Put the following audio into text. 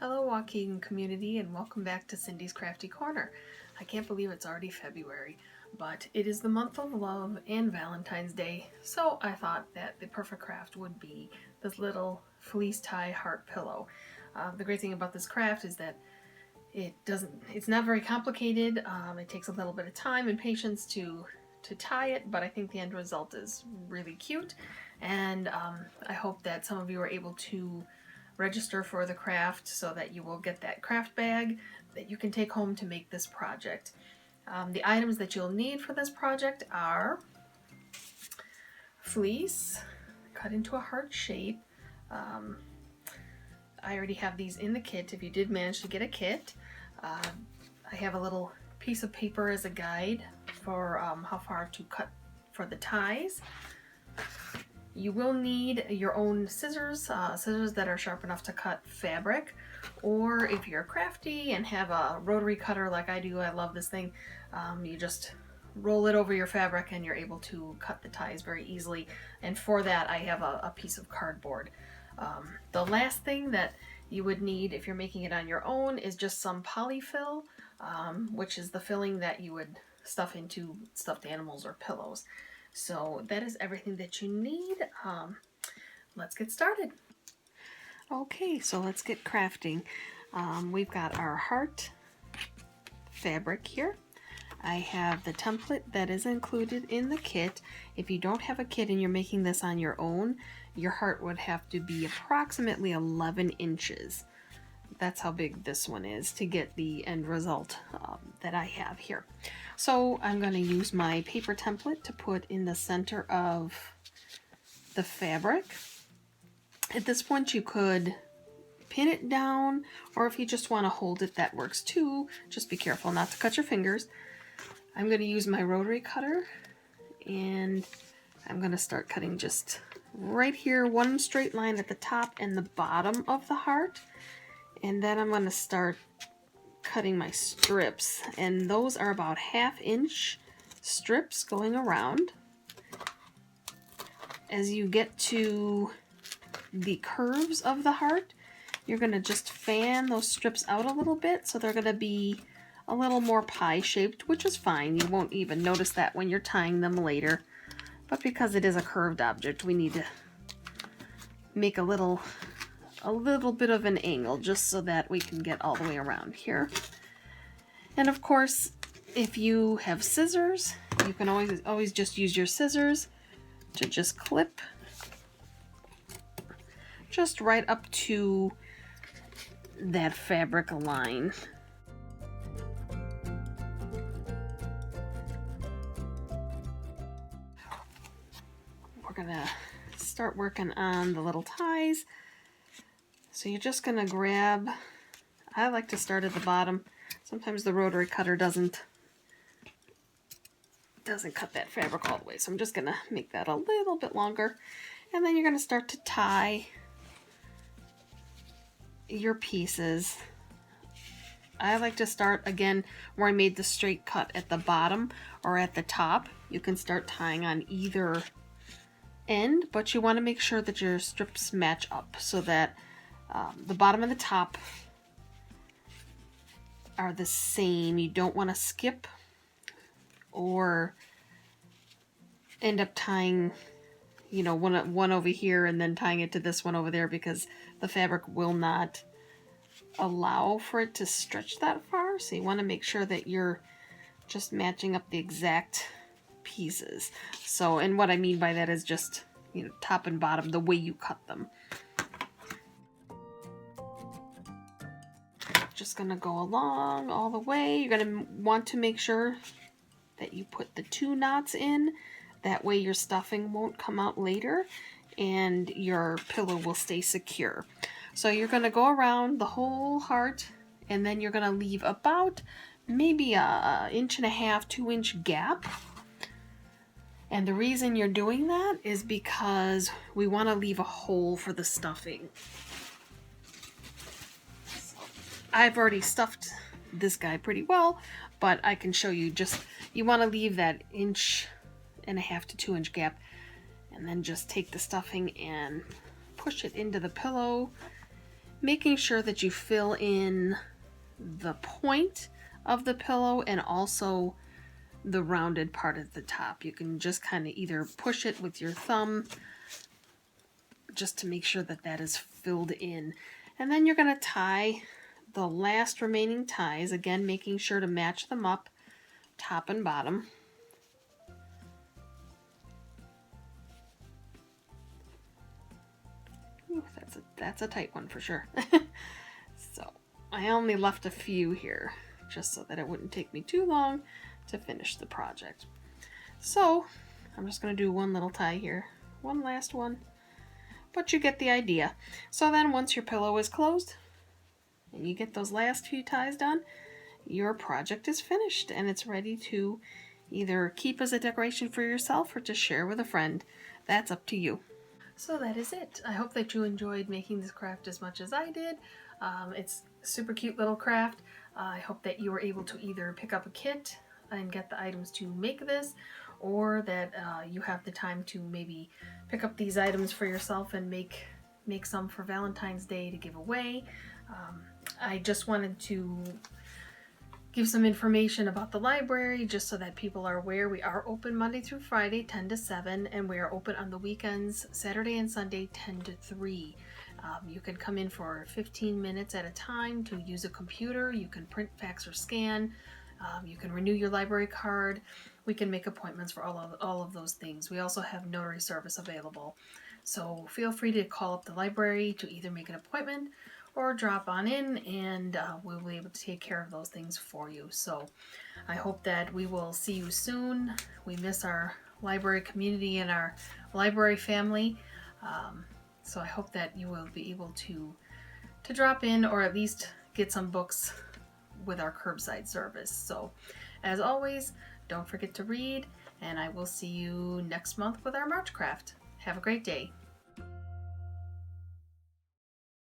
Hello walking community and welcome back to Cindy's Crafty Corner. I can't believe it's already February, but it is the month of love and Valentine's Day, so I thought that the perfect craft would be this little fleece tie heart pillow. The great thing about this craft is that it's not very complicated. It takes a little bit of time and patience to tie it, but I think the end result is really cute, and I hope that some of you are able to register for the craft so that you will get that craft bag that you can take home to make this project. The items that you'll need for this project are fleece cut into a heart shape. I already have these in the kit if you did manage to get a kit. I have a little piece of paper as a guide for how far to cut for the ties. You will need your own scissors, scissors that are sharp enough to cut fabric, or if you're crafty and have a rotary cutter like I do, I love this thing, you just roll it over your fabric and you're able to cut the ties very easily. And for that I have a piece of cardboard. The last thing that you would need if you're making it on your own is just some polyfill, which is the filling that you would stuff into stuffed animals or pillows. So that is everything that you need. Let's get started. Okay, so let's get crafting. We've got our heart fabric here. I have the template that is included in the kit. If you don't have a kit and you're making this on your own, your heart would have to be approximately 11 inches. That's how big this one is to get the end result that I have here. So I'm going to use my paper template to put in the center of the fabric. At this point you could pin it down, or if you just want to hold it, that works too. Just be careful not to cut your fingers. I'm going to use my rotary cutter and I'm going to start cutting just right here, one straight line at the top and the bottom of the heart. And then I'm going to start cutting my strips, and those are about 1/2 inch strips going around. As you get to the curves of the heart, you're going to just fan those strips out a little bit so they're going to be a little more pie shaped, which is fine. You won't even notice that when you're tying them later, but because it is a curved object, we need to make a little bit of an angle just so that we can get all the way around here. And of course, if you have scissors, you can always just use your scissors to just clip just right up to that fabric line. We're gonna start working on the little ties. So you're just going to grab, I like to start at the bottom. Sometimes the rotary cutter doesn't cut that fabric all the way. So I'm just going to make that a little bit longer. And then you're going to start to tie your pieces. I like to start again where I made the straight cut at the bottom or at the top. You can start tying on either end, but you want to make sure that your strips match up so that the bottom and the top are the same. You don't want to skip or end up tying, you know, one over here and then tying it to this one over there, because the fabric will not allow for it to stretch that far. So you want to make sure that you're just matching up the exact pieces. So, and what I mean by that is just, you know, top and bottom, the way you cut them. Just gonna go along all the way. You're gonna want to make sure that you put the 2 knots in. That way your stuffing won't come out later and your pillow will stay secure. So you're gonna go around the whole heart, and then you're gonna leave about maybe a 1.5 to 2 inch gap. And the reason you're doing that is because we want to leave a hole for the stuffing. I've already stuffed this guy pretty well, but I can show you. Just, you want to leave that 1.5 to 2 inch gap, and then just take the stuffing and push it into the pillow making sure that you fill in the point of the pillow and also the rounded part at the top. You can just kind of either push it with your thumb just to make sure that that is filled in. And then you're going to tie the last remaining ties, again making sure to match them up top and bottom. Ooh, that's a tight one for sure. So I only left a few here just so that it wouldn't take me too long to finish the project. So I'm just going to do one little tie here, one last one, but you get the idea. So then once your pillow is closed and you get those last few ties done, your project is finished and it's ready to either keep as a decoration for yourself or to share with a friend. That's up to you. So that is it. I hope that you enjoyed making this craft as much as I did. It's a super cute little craft. I hope that you were able to either pick up a kit and get the items to make this, or that you have the time to maybe pick up these items for yourself and make some for Valentine's Day to give away. I just wanted to give some information about the library just so that people are aware. We are open Monday through Friday 10 to 7, and we are open on the weekends Saturday and Sunday 10 to 3. You can come in for 15 minutes at a time to use a computer. You can print, fax, or scan. You can renew your library card. We can make appointments for all of those things. We also have notary service available. So feel free to call up the library to either make an appointment or drop on in, and we'll be able to take care of those things for you. So I hope that we will see you soon. We miss our library community and our library family. So I hope that you will be able to drop in or at least get some books with our curbside service. So as always, don't forget to read, and I will see you next month with our March craft. Have a great day.